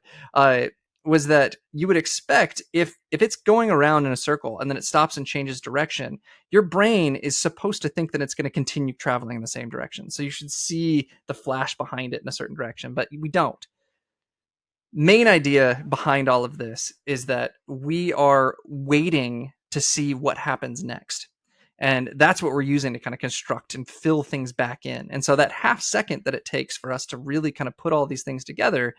was that you would expect if it's going around in a circle and then it stops and changes direction, your brain is supposed to think that it's going to continue traveling in the same direction. So you should see the flash behind it in a certain direction, but we don't. Main idea behind all of this is that we are waiting to see what happens next. And that's what we're using to kind of construct and fill things back in. And so that half second that it takes for us to really kind of put all these things together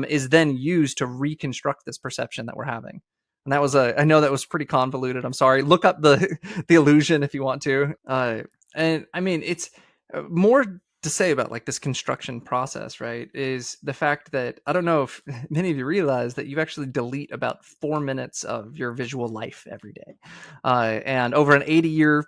is then used to reconstruct this perception that we're having. And that was I know that was pretty convoluted. I'm sorry. Look up the illusion if you want to. And I mean, it's more to say about like this construction process, right, is the fact that I don't know if many of you realize that you actually delete about 4 minutes of your visual life every day. And over an 80-year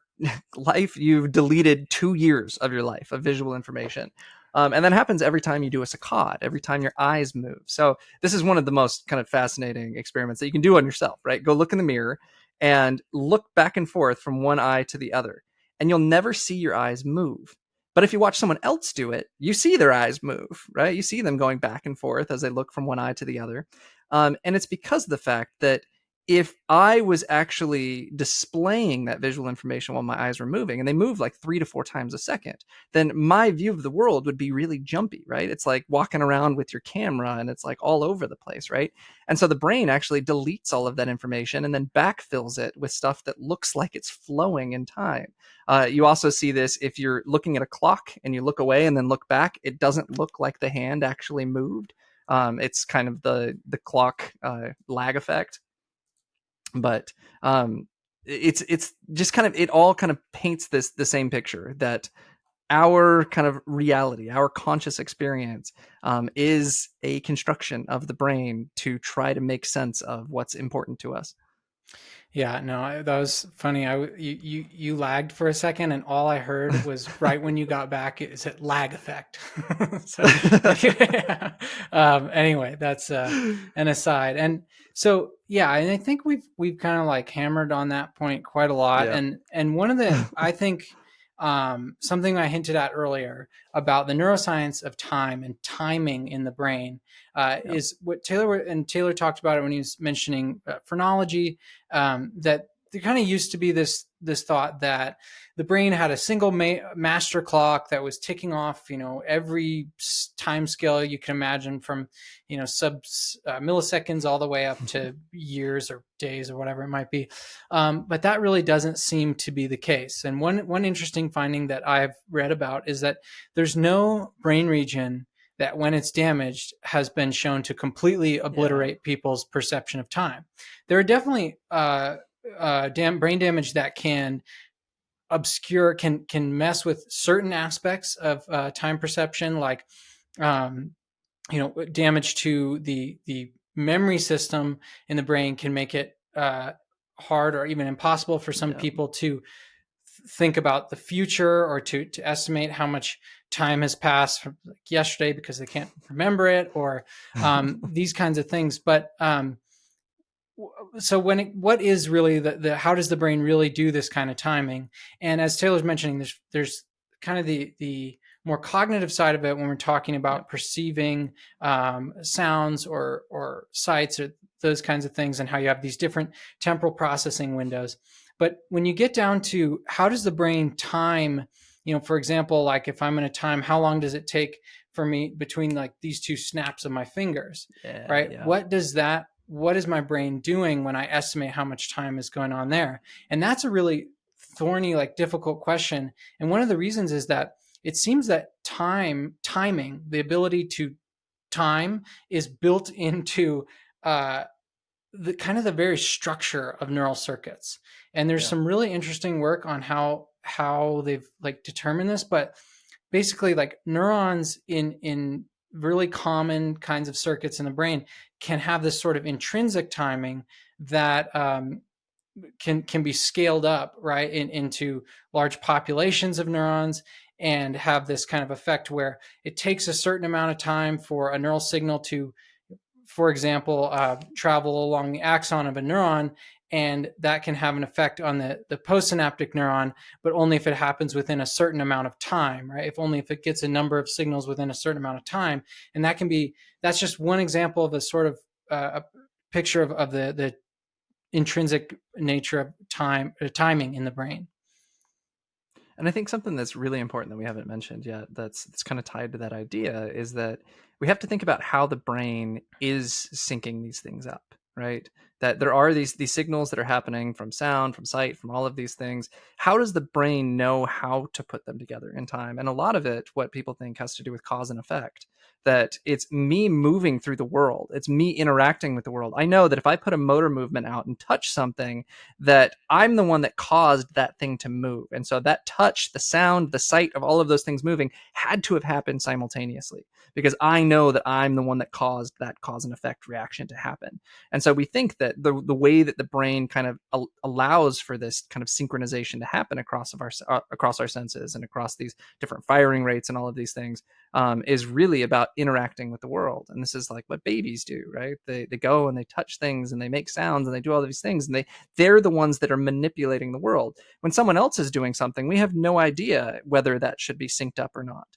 life, you've deleted 2 years of your life of visual information. And that happens every time you do a saccade, every time your eyes move. So this is one of the most kind of fascinating experiments that you can do on yourself, right? Go look in the mirror and look back and forth from one eye to the other, and you'll never see your eyes move. But if you watch someone else do it, you see their eyes move, right? You see them going back and forth as they look from one eye to the other. And it's because of the fact that if I was actually displaying that visual information while my eyes were moving, and they move like 3 to 4 times a second, then my view of the world would be really jumpy, right? It's like walking around with your camera and it's like all over the place, right? And so the brain actually deletes all of that information and then backfills it with stuff that looks like it's flowing in time. You also see this if you're looking at a clock and you look away and then look back, it doesn't look like the hand actually moved. It's kind of the clock lag effect. But it's just kind of, it all kind of paints the same picture that our kind of reality, our conscious experience is a construction of the brain to try to make sense of what's important to us. Yeah, no, that was funny. You lagged for a second, and all I heard was right when you got back. Is it lag effect? So, yeah. Anyway, that's an aside. And so, yeah, and I think we've kind of like hammered on that point quite a lot. Yeah. And one of the, I think, something I hinted at earlier about the neuroscience of time and timing in the brain is what Taylor talked about it when he was mentioning phrenology, that there kind of used to be this thought that the brain had a single master clock that was ticking off, every time scale you can imagine, from milliseconds all the way up to years or days or whatever it might be. But that really doesn't seem to be the case. And one interesting finding that I've read about is that there's no brain region that, when it's damaged, has been shown to completely obliterate people's perception of time. There are definitely brain damage that can obscure, can mess with certain aspects of time perception, like damage to the memory system in the brain can make it hard or even impossible for some people to think about the future, or to estimate how much time has passed from yesterday because they can't remember it, or these kinds of things. But so what is really the how does the brain really do this kind of timing? And as Taylor's mentioning, there's kind of the more cognitive side of it when we're talking about perceiving sounds or sights or those kinds of things, and how you have these different temporal processing windows. But when you get down to how does the brain time, for example, like if I'm going to time, how long does it take for me between like these two snaps of my fingers, right? Yeah. What is my brain doing when I estimate how much time is going on there? And that's a really thorny, like difficult question. And one of the reasons is that it seems that timing, the ability to time, is built into the kind of the very structure of neural circuits. And there's some really interesting work on how they've like determined this, but basically like neurons in really common kinds of circuits in the brain can have this sort of intrinsic timing that can be scaled up, right, into large populations of neurons, and have this kind of effect where it takes a certain amount of time for a neural signal to, for example, travel along the axon of a neuron, and that can have an effect on the postsynaptic neuron, but only if it happens within a certain amount of time, right? If it gets a number of signals within a certain amount of time. And that's just one example of a sort of a picture of the intrinsic nature of timing in the brain. And I think something that's really important that we haven't mentioned yet, that's kind of tied to that idea, is that we have to think about how the brain is syncing these things up, right? That there are these signals that are happening from sound, from sight, from all of these things. How does the brain know how to put them together in time? And a lot of it, what people think, has to do with cause and effect. That it's me moving through the world, it's me interacting with the world. I know that if I put a motor movement out and touch something, that I'm the one that caused that thing to move. And so that touch, the sound, the sight of all of those things moving had to have happened simultaneously, because I know that I'm the one that caused that cause and effect reaction to happen. And so we think that the way that the brain kind of allows for this kind of synchronization to happen across our senses and across these different firing rates and all of these things, is really about interacting with the world. And this is like what babies do, right? They go and they touch things and they make sounds and they do all of these things, and they're the ones that are manipulating the world. When someone else is doing something, we have no idea whether that should be synced up or not.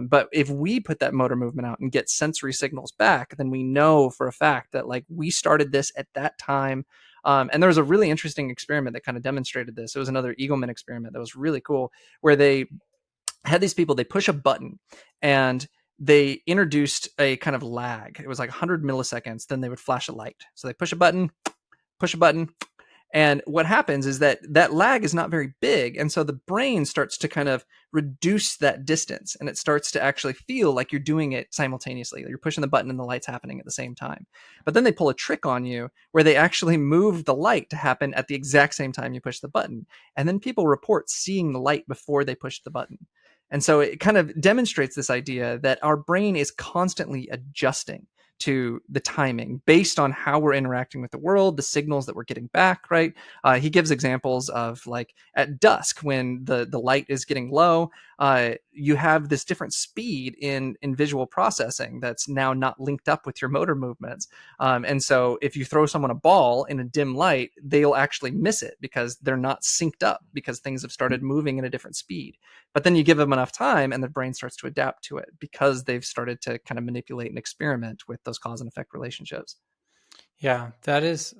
But if we put that motor movement out and get sensory signals back, then we know for a fact that like we started this at that time. And there was a really interesting experiment that kind of demonstrated this. It was another Eagleman experiment that was really cool, where they had these people, they push a button and they introduced a kind of lag. It was like 100 milliseconds. Then they would flash a light. So they push a button. And what happens is that that lag is not very big. And so the brain starts to kind of reduce that distance, and it starts to actually feel like you're doing it simultaneously. You're pushing the button and the light's happening at the same time. But then they pull a trick on you where they actually move the light to happen at the exact same time you push the button. And then people report seeing the light before they pushed the button. And so it kind of demonstrates this idea that our brain is constantly adjusting to the timing based on how we're interacting with the world, the signals that we're getting back, right? He gives examples of like at dusk when the light is getting low, you have this different speed in visual processing that's now not linked up with your motor movements. And so if you throw someone a ball in a dim light, they'll actually miss it because they're not synced up, because things have started moving at a different speed. But then you give them enough time and the brain starts to adapt to it because they've started to kind of manipulate and experiment with those cause and effect relationships. Yeah, that is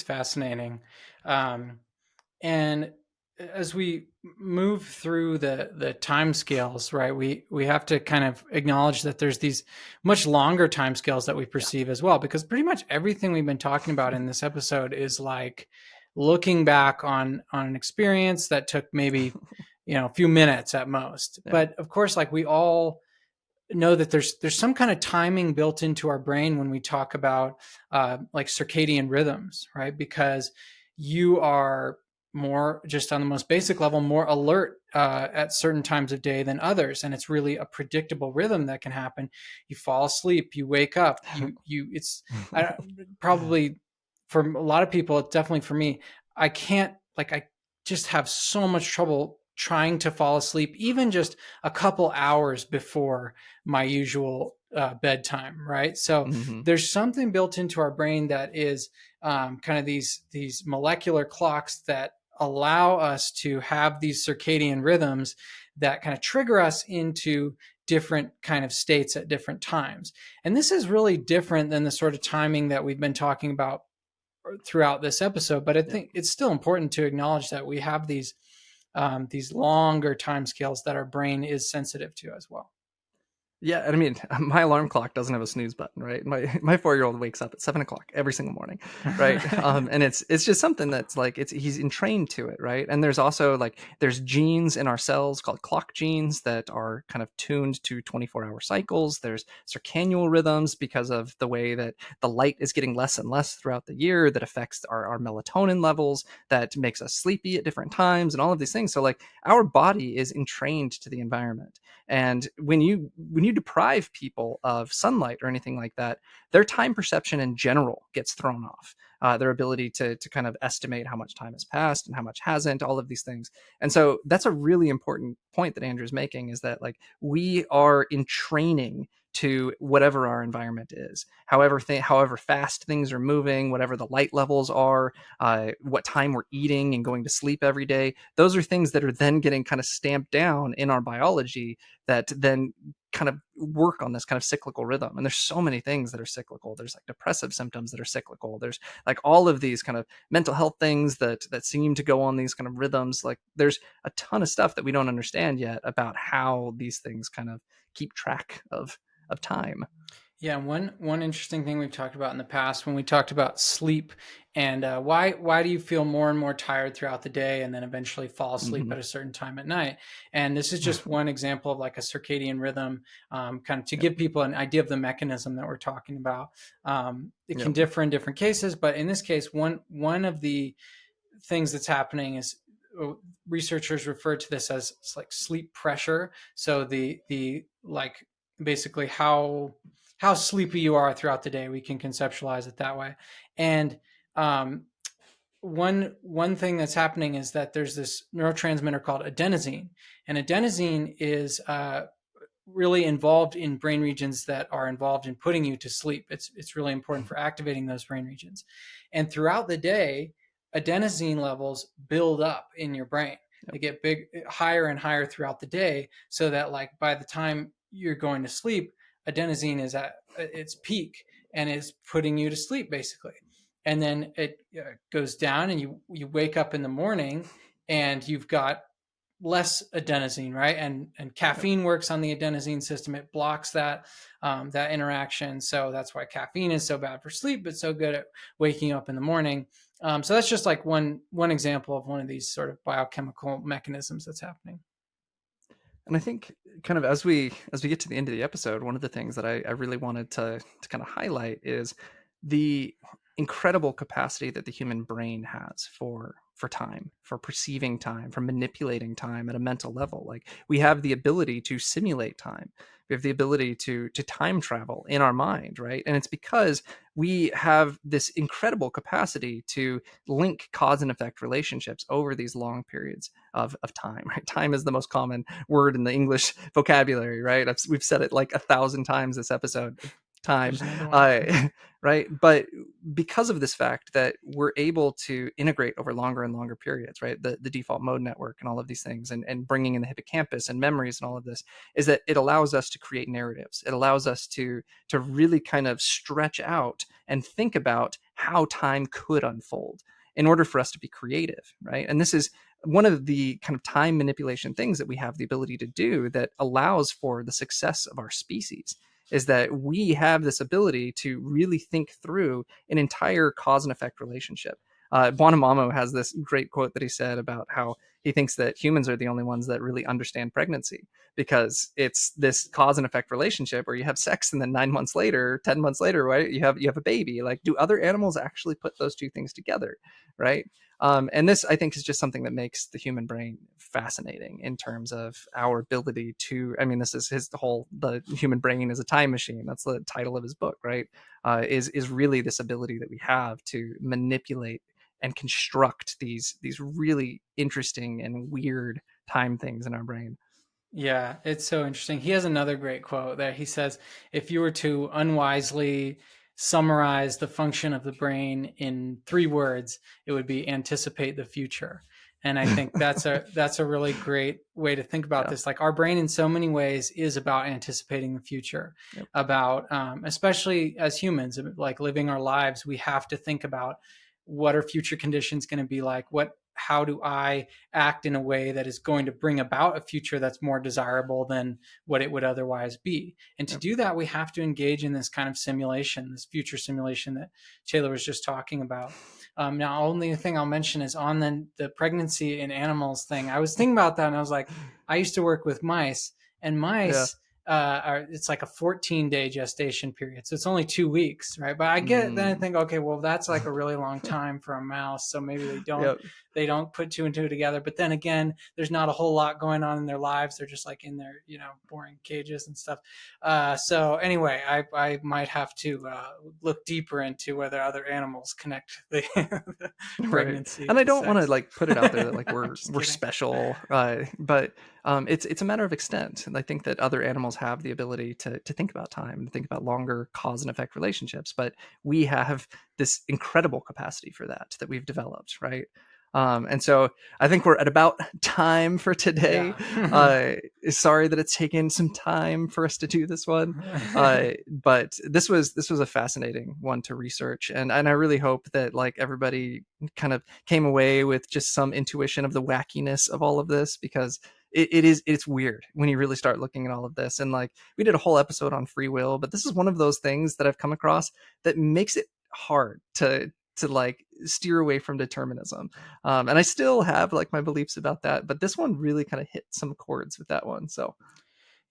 fascinating. And as we move through the time scales, right, we have to kind of acknowledge that there's these much longer time scales that we perceive as well, because pretty much everything we've been talking about in this episode is like looking back on an experience that took maybe a few minutes at most. Yeah. But of course, like we all know that there's some kind of timing built into our brain when we talk about like circadian rhythms, right? Because you are more, just on the most basic level, more alert at certain times of day than others, and it's really a predictable rhythm that can happen. You fall asleep, you wake up, it's probably for a lot of people, definitely for me, I just have so much trouble trying to fall asleep, even just a couple hours before my usual bedtime, right? So Mm-hmm. there's something built into our brain that is kind of these molecular clocks that allow us to have these circadian rhythms that kind of trigger us into different kind of states at different times. And this is really different than the sort of timing that we've been talking about throughout this episode. But I think it's still important to acknowledge that we have these longer time scales that our brain is sensitive to as well. Yeah, and I mean, my alarm clock doesn't have a snooze button, right? My 4-year-old wakes up at 7 o'clock every single morning, right? And it's just something that's like he's entrained to it, right? And there's also like there's genes in our cells called clock genes that are kind of tuned to 24-hour cycles. There's circadian rhythms because of the way that the light is getting less and less throughout the year that affects our melatonin levels, that makes us sleepy at different times, and all of these things. So like our body is entrained to the environment. And when you deprive people of sunlight or anything like that, their time perception in general gets thrown off. Their ability to kind of estimate how much time has passed and how much hasn't, all of these things. And so that's a really important point that Andrew's making, is that like we are in training to whatever our environment is, however fast things are moving, whatever the light levels are, what time we're eating and going to sleep every day. Those are things that are then getting kind of stamped down in our biology that then kind of work on this kind of cyclical rhythm. And there's so many things that are cyclical. There's like depressive symptoms that are cyclical. There's like all of these kind of mental health things that seem to go on these kind of rhythms. Like there's a ton of stuff that we don't understand yet about how these things kind of keep track of time. Yeah, one interesting thing we've talked about in the past when we talked about sleep and why do you feel more and more tired throughout the day and then eventually fall asleep Mm-hmm. at a certain time at night? And this is just one example of like a circadian rhythm, kind of to Yep. give people an idea of the mechanism that we're talking about. It can Yep. differ in different cases, but in this case, one of the things that's happening is researchers refer to this as like sleep pressure. So the like basically how sleepy you are throughout the day. We can conceptualize it that way. And um, one thing that's happening is that there's this neurotransmitter called adenosine, and adenosine is really involved in brain regions that are involved in putting you to sleep. It's really important for activating those brain regions. And throughout the day, adenosine levels build up in your brain. Yep. They get big, higher and higher throughout the day, so that like by the time you're going to sleep, adenosine is at its peak and is putting you to sleep basically. And then it goes down, and you wake up in the morning, and you've got less adenosine, right? And caffeine works on the adenosine system. It blocks that interaction. So that's why caffeine is so bad for sleep, but so good at waking up in the morning. So that's just like one example of one of these sort of biochemical mechanisms that's happening. And I think kind of as we get to the end of the episode, one of the things that I really wanted to kind of highlight is the incredible capacity that the human brain has for time, for perceiving time, for manipulating time at a mental level. Like we have the ability to simulate time. We have the ability to time travel in our mind, right? And it's because we have this incredible capacity to link cause and effect relationships over these long periods of time, right? Time is the most common word in the English vocabulary, right? We've said it like 1,000 times this episode. Time, There's another one. right? But because of this fact that we're able to integrate over longer and longer periods, right? The default mode network and all of these things, and bringing in the hippocampus and memories and all of this, is that it allows us to create narratives. It allows us to really kind of stretch out and think about how time could unfold in order for us to be creative, right? And this is one of the kind of time manipulation things that we have the ability to do that allows for the success of our species, is that we have this ability to really think through an entire cause and effect relationship. Buonamamo has this great quote that he said about how he thinks that humans are the only ones that really understand pregnancy, because it's this cause and effect relationship where you have sex and then 9 months later, 10 months later, right, you have a baby. Like, do other animals actually put those two things together, right? And this, I think, is just something that makes the human brain fascinating in terms of our ability to. I mean, this is his whole "The Human Brain is a Time Machine." That's the title of his book, right? Is really this ability that we have to manipulate and construct these really interesting and weird time things in our brain. Yeah, it's so interesting. He has another great quote that he says, if you were to unwisely summarize the function of the brain in 3 words, it would be anticipate the future. And I think that's a really great way to think about Yeah. this. Like our brain in so many ways is about anticipating the future, Yep. about especially as humans, like living our lives, we have to think about what are future conditions going to be like? How do I act in a way that is going to bring about a future that's more desirable than what it would otherwise be? And to Yep. do that, we have to engage in this kind of simulation, this future simulation that Taylor was just talking about. Now, only thing I'll mention is on the pregnancy in animals thing. I was thinking about that, and I was like, I used to work with mice, and Yeah. mice it's like a 14-day gestation period, so it's only 2 weeks, right? But I get then I think, okay, well, that's like a really long time for a mouse, so maybe Yep. they don't put two and two together. But then again, there's not a whole lot going on in their lives. They're just like in their boring cages and stuff. So anyway, I might have to look deeper into whether other animals connect the, the Right. pregnancy And I to don't want to sex. like put it out there that like I'm we're just kidding. special, but it's a matter of extent. And I think that other animals have the ability to think about time, to think about longer cause and effect relationships, but we have this incredible capacity for that we've developed, right? And so I think we're at about time for today. Yeah. Sorry that it's taken some time for us to do this one, but this was a fascinating one to research, and I really hope that like everybody kind of came away with just some intuition of the wackiness of all of this, because it's weird when you really start looking at all of this. And like, we did a whole episode on free will, but this is one of those things that I've come across that makes it hard to like steer away from determinism. And I still have like my beliefs about that, but this one really kind of hit some chords with that one. So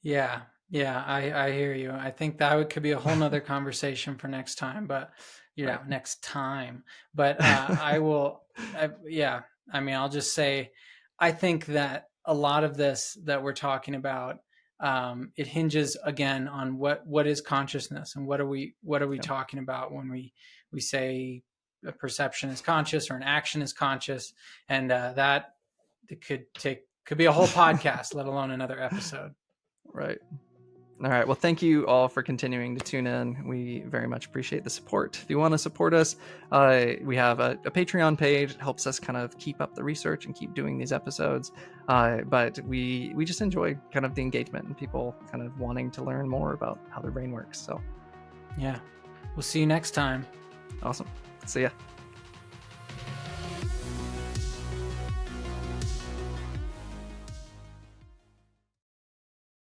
Yeah, yeah, I hear you. I think that could be a whole nother conversation for next time, but right. next time. But yeah, I mean, I'll just say, I think that a lot of this that we're talking about, it hinges again on what is consciousness, and what are we Yeah. talking about when we say a perception is conscious or an action is conscious, and that it could be a whole podcast, let alone another episode. Right. All right. Well, thank you all for continuing to tune in. We very much appreciate the support. If you want to support us, we have a Patreon page. It helps us kind of keep up the research and keep doing these episodes. But we just enjoy kind of the engagement and people kind of wanting to learn more about how their brain works. So Yeah. We'll see you next time. awesome. See ya.